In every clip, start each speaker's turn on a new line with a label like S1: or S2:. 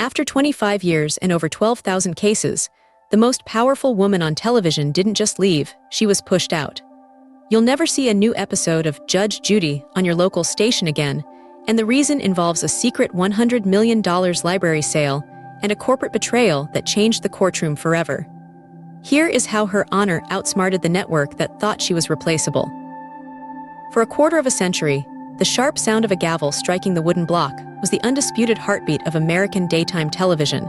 S1: After 25 years and over 12,000 cases, the most powerful woman on television didn't just leave, she was pushed out. You'll never see a new episode of Judge Judy on your local station again, and the reason involves a secret $100 million library sale and a corporate betrayal that changed the courtroom forever. Here is how her honor outsmarted the network that thought she was replaceable. For a quarter of a century, the sharp sound of a gavel striking the wooden block was the undisputed heartbeat of American daytime television.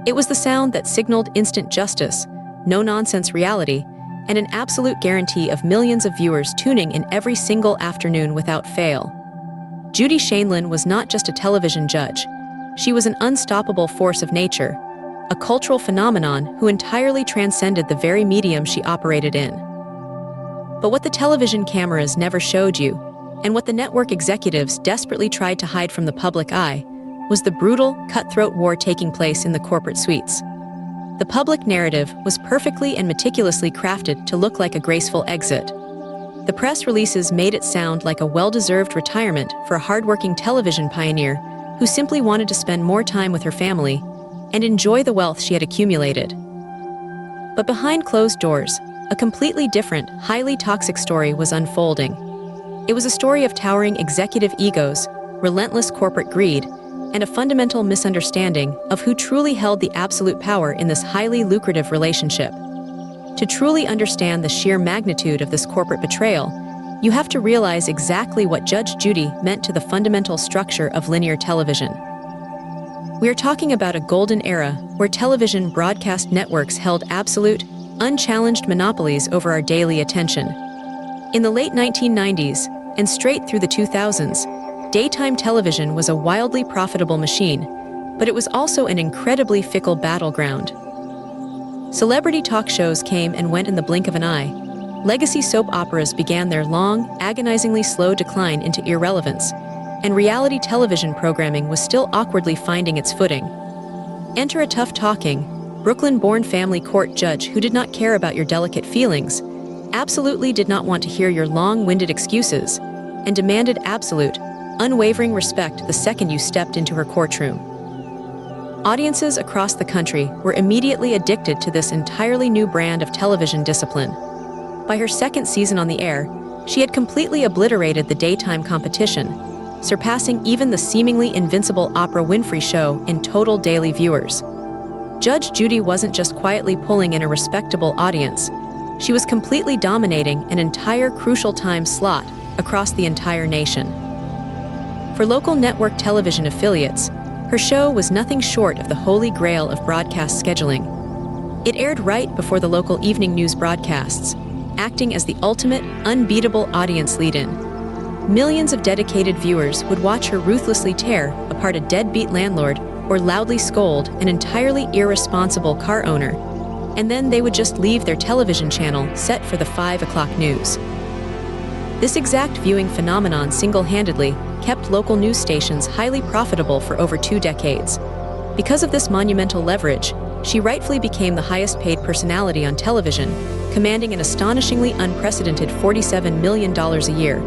S1: It was the sound that signaled instant justice, no-nonsense reality, and an absolute guarantee of millions of viewers tuning in every single afternoon without fail. Judy Sheindlin was not just a television judge. She was an unstoppable force of nature, a cultural phenomenon who entirely transcended the very medium she operated in. But what the television cameras never showed you, and what the network executives desperately tried to hide from the public eye, was the brutal, cutthroat war taking place in the corporate suites. The public narrative was perfectly and meticulously crafted to look like a graceful exit. The press releases made it sound like a well-deserved retirement for a hardworking television pioneer who simply wanted to spend more time with her family and enjoy the wealth she had accumulated. But behind closed doors, a completely different, highly toxic story was unfolding. It was a story of towering executive egos, relentless corporate greed, and a fundamental misunderstanding of who truly held the absolute power in this highly lucrative relationship. To truly understand the sheer magnitude of this corporate betrayal, you have to realize exactly what Judge Judy meant to the fundamental structure of linear television. We are talking about a golden era where television broadcast networks held absolute, unchallenged monopolies over our daily attention. In the late 1990s and straight through the 2000s, daytime television was a wildly profitable machine, but it was also an incredibly fickle battleground. Celebrity talk shows came and went in the blink of an eye. Legacy soap operas began their long, agonizingly slow decline into irrelevance, and reality television programming was still awkwardly finding its footing. Enter a tough-talking, Brooklyn-born family court judge who did not care about your delicate feelings, absolutely did not want to hear your long-winded excuses, and demanded absolute, unwavering respect the second you stepped into her courtroom. Audiences across the country were immediately addicted to this entirely new brand of television discipline. By her second season on the air, she had completely obliterated the daytime competition, surpassing even the seemingly invincible Oprah Winfrey Show in total daily viewers. Judge Judy wasn't just quietly pulling in a respectable audience. She was completely dominating an entire crucial time slot across the entire nation. For local network television affiliates, her show was nothing short of the holy grail of broadcast scheduling. It aired right before the local evening news broadcasts, acting as the ultimate, unbeatable audience lead-in. Millions of dedicated viewers would watch her ruthlessly tear apart a deadbeat landlord or loudly scold an entirely irresponsible car owner, and then they would just leave their television channel set for the 5 o'clock news. This exact viewing phenomenon single-handedly kept local news stations highly profitable for over 2 decades. Because of this monumental leverage, she rightfully became the highest-paid personality on television, commanding an astonishingly unprecedented $47 million a year.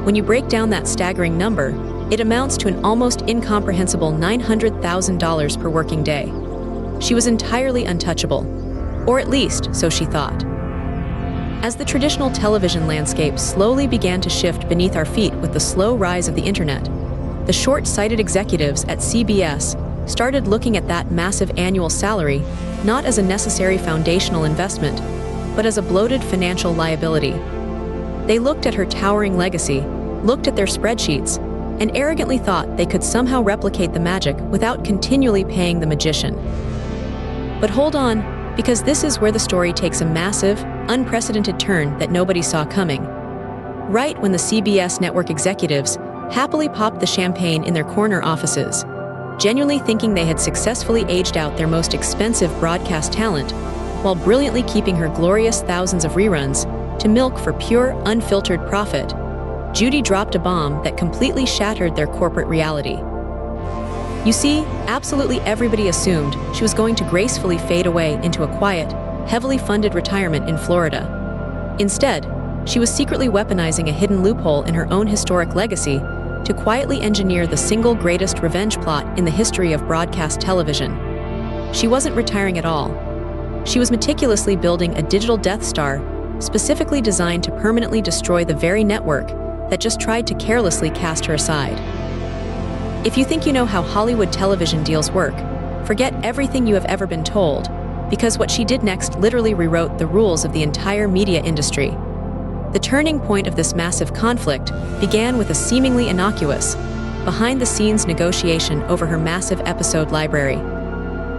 S1: When you break down that staggering number, it amounts to an almost incomprehensible $900,000 per working day. She was entirely untouchable, or at least so she thought. As the traditional television landscape slowly began to shift beneath our feet with the slow rise of the internet, the short-sighted executives at CBS started looking at that massive annual salary not as a necessary foundational investment, but as a bloated financial liability. They looked at her towering legacy, looked at their spreadsheets, and arrogantly thought they could somehow replicate the magic without continually paying the magician. But hold on, because this is where the story takes a massive, unprecedented turn that nobody saw coming. Right when the CBS network executives happily popped the champagne in their corner offices, genuinely thinking they had successfully aged out their most expensive broadcast talent, while brilliantly keeping her glorious thousands of reruns to milk for pure, unfiltered profit, Judy dropped a bomb that completely shattered their corporate reality. You see, absolutely everybody assumed she was going to gracefully fade away into a quiet, heavily funded retirement in Florida. Instead, she was secretly weaponizing a hidden loophole in her own historic legacy to quietly engineer the single greatest revenge plot in the history of broadcast television. She wasn't retiring at all. She was meticulously building a digital Death Star, specifically designed to permanently destroy the very network that just tried to carelessly cast her aside. If you think you know how Hollywood television deals work, forget everything you have ever been told, because what she did next literally rewrote the rules of the entire media industry. The turning point of this massive conflict began with a seemingly innocuous, behind-the-scenes negotiation over her massive episode library.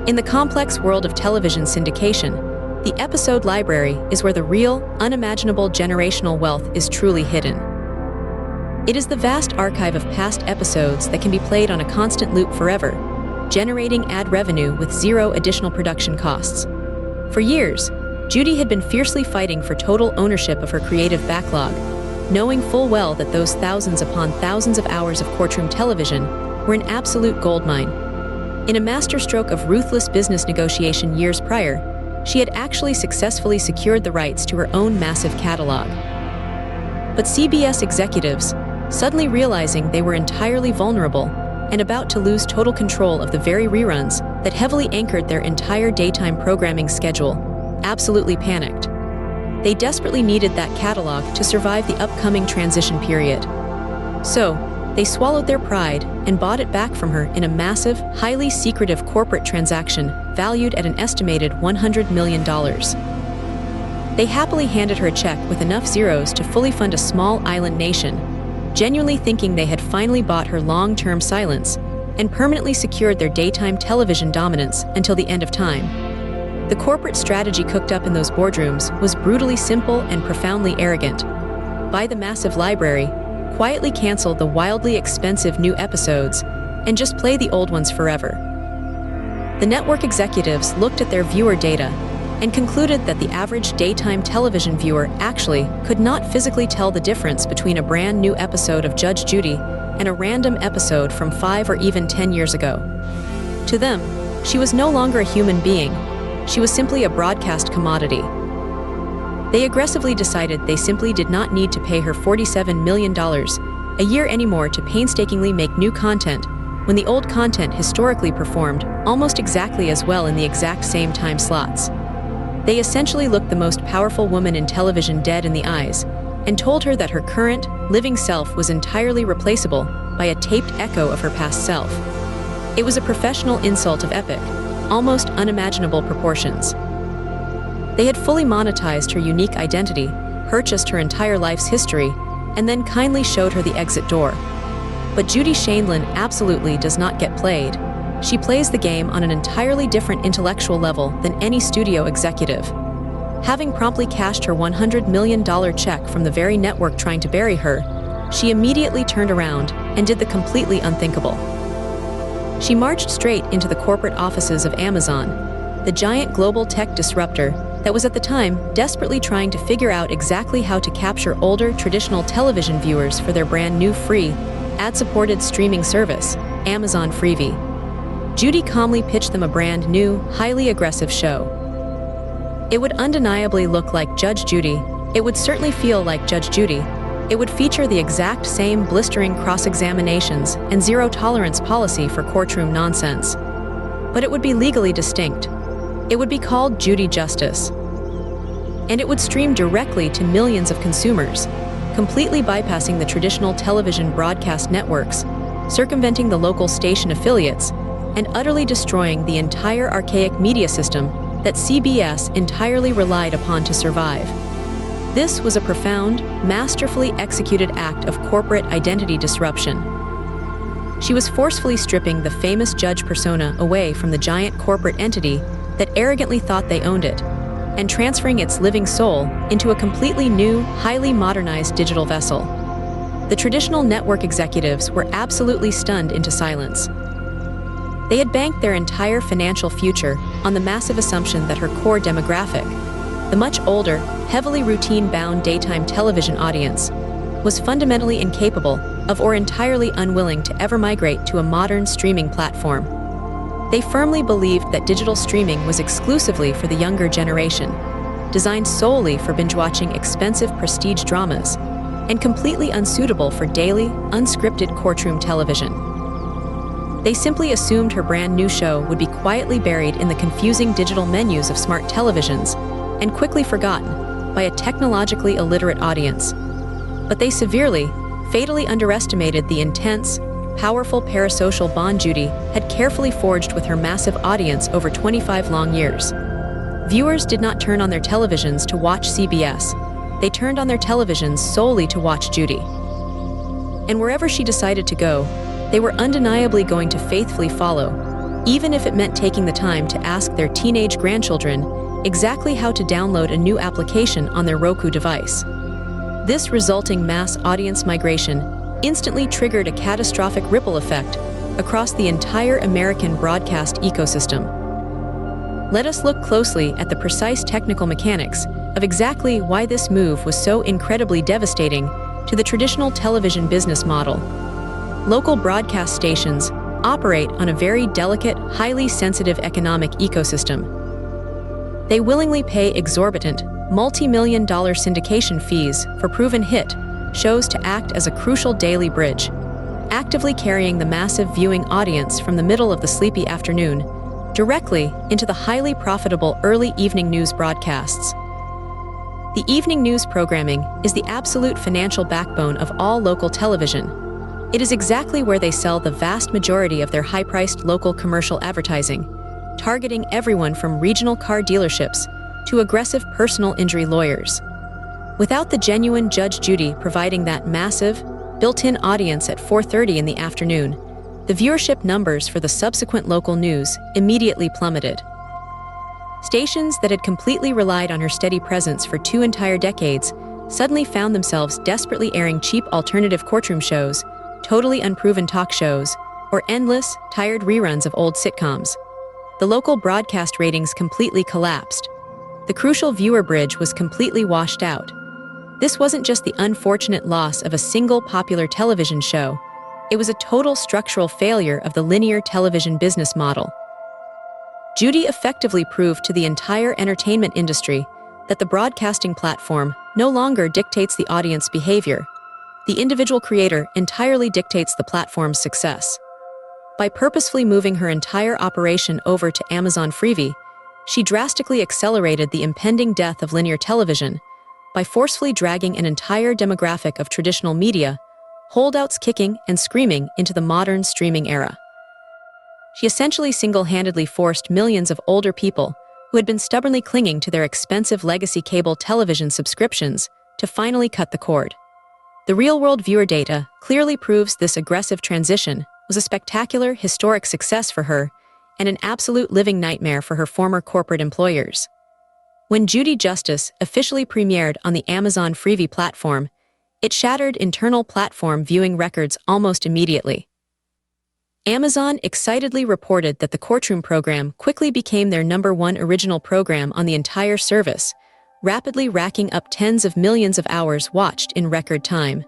S1: In the complex world of television syndication, the episode library is where the real, unimaginable generational wealth is truly hidden. It is the vast archive of past episodes that can be played on a constant loop forever, generating ad revenue with zero additional production costs. For years, Judy had been fiercely fighting for total ownership of her creative backlog, knowing full well that those thousands upon thousands of hours of courtroom television were an absolute goldmine. In a masterstroke of ruthless business negotiation years prior, she had actually successfully secured the rights to her own massive catalog. But CBS executives, suddenly realizing they were entirely vulnerable and about to lose total control of the very reruns that heavily anchored their entire daytime programming schedule, absolutely panicked. They desperately needed that catalog to survive the upcoming transition period. So, they swallowed their pride and bought it back from her in a massive, highly secretive corporate transaction valued at an estimated $100 million. They happily handed her a check with enough zeros to fully fund a small island nation, genuinely thinking they had finally bought her long-term silence and permanently secured their daytime television dominance until the end of time. The corporate strategy cooked up in those boardrooms was brutally simple and profoundly arrogant. Buy the massive library, quietly cancel the wildly expensive new episodes, and just play the old ones forever. The network executives looked at their viewer data and concluded that the average daytime television viewer actually could not physically tell the difference between a brand new episode of Judge Judy and a random episode from 5 or even 10 years ago. To them, she was no longer a human being. She was simply a broadcast commodity. They aggressively decided they simply did not need to pay her $47 million a year anymore to painstakingly make new content when the old content historically performed almost exactly as well in the exact same time slots. They essentially looked the most powerful woman in television dead in the eyes and told her that her current, living self was entirely replaceable by a taped echo of her past self. It was a professional insult of epic, almost unimaginable proportions. They had fully monetized her unique identity, purchased her entire life's history, and then kindly showed her the exit door. But Judy Sheindlin absolutely does not get played. She plays the game on an entirely different intellectual level than any studio executive. Having promptly cashed her $100 million check from the very network trying to bury her, she immediately turned around and did the completely unthinkable. She marched straight into the corporate offices of Amazon, the giant global tech disruptor that was at the time desperately trying to figure out exactly how to capture older traditional television viewers for their brand new free, ad-supported streaming service, Amazon Freevee. Judy calmly pitched them a brand new, highly aggressive show. It would undeniably look like Judge Judy. It would certainly feel like Judge Judy. It would feature the exact same blistering cross-examinations and zero-tolerance policy for courtroom nonsense. But it would be legally distinct. It would be called Judy Justice. And it would stream directly to millions of consumers, completely bypassing the traditional television broadcast networks, circumventing the local station affiliates, and utterly destroying the entire archaic media system that CBS entirely relied upon to survive. This was a profound, masterfully executed act of corporate identity disruption. She was forcefully stripping the famous judge persona away from the giant corporate entity that arrogantly thought they owned it, and transferring its living soul into a completely new, highly modernized digital vessel. The traditional network executives were absolutely stunned into silence. They had banked their entire financial future on the massive assumption that her core demographic, the much older, heavily routine-bound daytime television audience, was fundamentally incapable of or entirely unwilling to ever migrate to a modern streaming platform. They firmly believed that digital streaming was exclusively for the younger generation, designed solely for binge-watching expensive prestige dramas, and completely unsuitable for daily, unscripted courtroom television. They simply assumed her brand new show would be quietly buried in the confusing digital menus of smart televisions and quickly forgotten by a technologically illiterate audience. But they severely, fatally underestimated the intense, powerful parasocial bond Judy had carefully forged with her massive audience over 25 long years. Viewers did not turn on their televisions to watch CBS. They turned on their televisions solely to watch Judy. And wherever she decided to go, they were undeniably going to faithfully follow, even if it meant taking the time to ask their teenage grandchildren exactly how to download a new application on their Roku device. This resulting mass audience migration instantly triggered a catastrophic ripple effect across the entire American broadcast ecosystem. Let us look closely at the precise technical mechanics of exactly why this move was so incredibly devastating to the traditional television business model. Local broadcast stations operate on a very delicate, highly sensitive economic ecosystem. They willingly pay exorbitant, multi-million-dollar syndication fees for proven hit shows to act as a crucial daily bridge, actively carrying the massive viewing audience from the middle of the sleepy afternoon directly into the highly profitable early evening news broadcasts. The evening news programming is the absolute financial backbone of all local television. It is exactly where they sell the vast majority of their high-priced local commercial advertising, targeting everyone from regional car dealerships to aggressive personal injury lawyers. Without the genuine Judge Judy providing that massive, built-in audience at 4:30 in the afternoon, the viewership numbers for the subsequent local news immediately plummeted. Stations that had completely relied on her steady presence for 2 entire decades suddenly found themselves desperately airing cheap alternative courtroom shows, totally unproven talk shows, or endless, tired reruns of old sitcoms. The local broadcast ratings completely collapsed. The crucial viewer bridge was completely washed out. This wasn't just the unfortunate loss of a single popular television show. It was a total structural failure of the linear television business model. Judy effectively proved to the entire entertainment industry that the broadcasting platform no longer dictates the audience behavior. The individual creator entirely dictates the platform's success. By purposefully moving her entire operation over to Amazon Freevee, she drastically accelerated the impending death of linear television by forcefully dragging an entire demographic of traditional media, holdouts kicking and screaming, into the modern streaming era. She essentially single-handedly forced millions of older people who had been stubbornly clinging to their expensive legacy cable television subscriptions to finally cut the cord. The real-world viewer data clearly proves this aggressive transition was a spectacular, historic success for her and an absolute living nightmare for her former corporate employers. When Judy Justice officially premiered on the Amazon Freevee platform, it shattered internal platform viewing records almost immediately. Amazon excitedly reported that the courtroom program quickly became their #1 original program on the entire service, rapidly racking up tens of millions of hours watched in record time.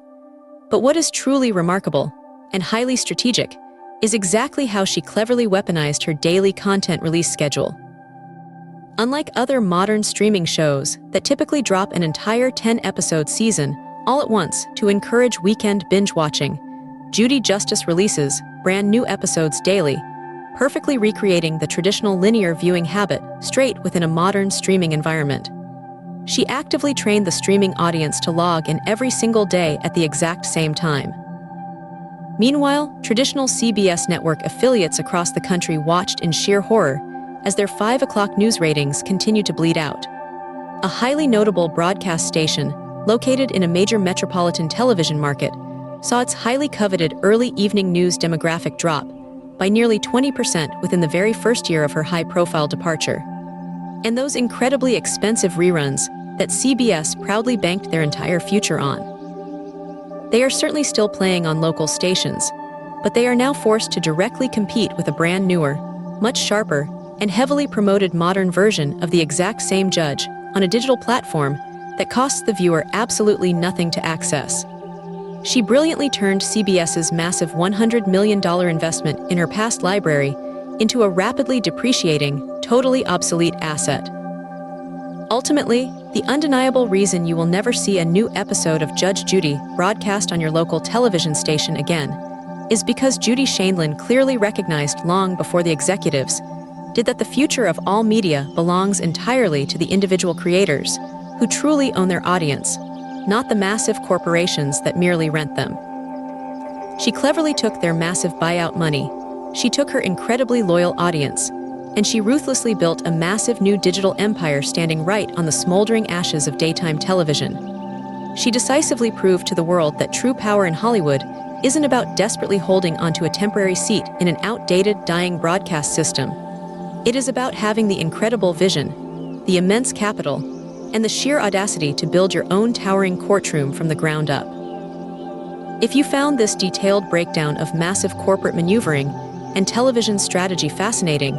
S1: But what is truly remarkable, and highly strategic, is exactly how she cleverly weaponized her daily content release schedule. Unlike other modern streaming shows that typically drop an entire 10-episode season all at once to encourage weekend binge-watching, Judy Justice releases brand new episodes daily, perfectly recreating the traditional linear viewing habit straight within a modern streaming environment. She actively trained the streaming audience to log in every single day at the exact same time. Meanwhile, traditional CBS network affiliates across the country watched in sheer horror as their 5 o'clock news ratings continued to bleed out. A highly notable broadcast station, located in a major metropolitan television market, saw its highly coveted early evening news demographic drop by nearly 20% within the very first year of her high-profile departure. And those incredibly expensive reruns that CBS proudly banked their entire future on. They are certainly still playing on local stations, but they are now forced to directly compete with a brand newer, much sharper, and heavily promoted modern version of the exact same judge on a digital platform that costs the viewer absolutely nothing to access. She brilliantly turned CBS's massive $100 million investment in her past library into a rapidly depreciating, totally obsolete asset. Ultimately, The undeniable reason you will never see a new episode of Judge Judy broadcast on your local television station again is because Judy Sheindlin clearly recognized long before the executives did that the future of all media belongs entirely to the individual creators who truly own their audience, not the massive corporations that merely rent them. She cleverly took their massive buyout money, she took her incredibly loyal audience, and she ruthlessly built a massive new digital empire standing right on the smoldering ashes of daytime television. She decisively proved to the world that true power in Hollywood isn't about desperately holding onto a temporary seat in an outdated, dying broadcast system. It is about having the incredible vision, the immense capital, and the sheer audacity to build your own towering courtroom from the ground up. If you found this detailed breakdown of massive corporate maneuvering and television strategy fascinating,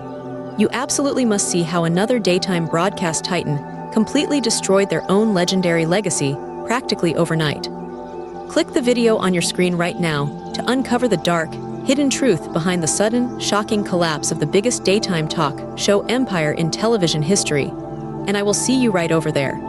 S1: you absolutely must see how another daytime broadcast titan completely destroyed their own legendary legacy practically overnight. Click the video on your screen right now to uncover the dark, hidden truth behind the sudden, shocking collapse of the biggest daytime talk show empire in television history, and I will see you right over there.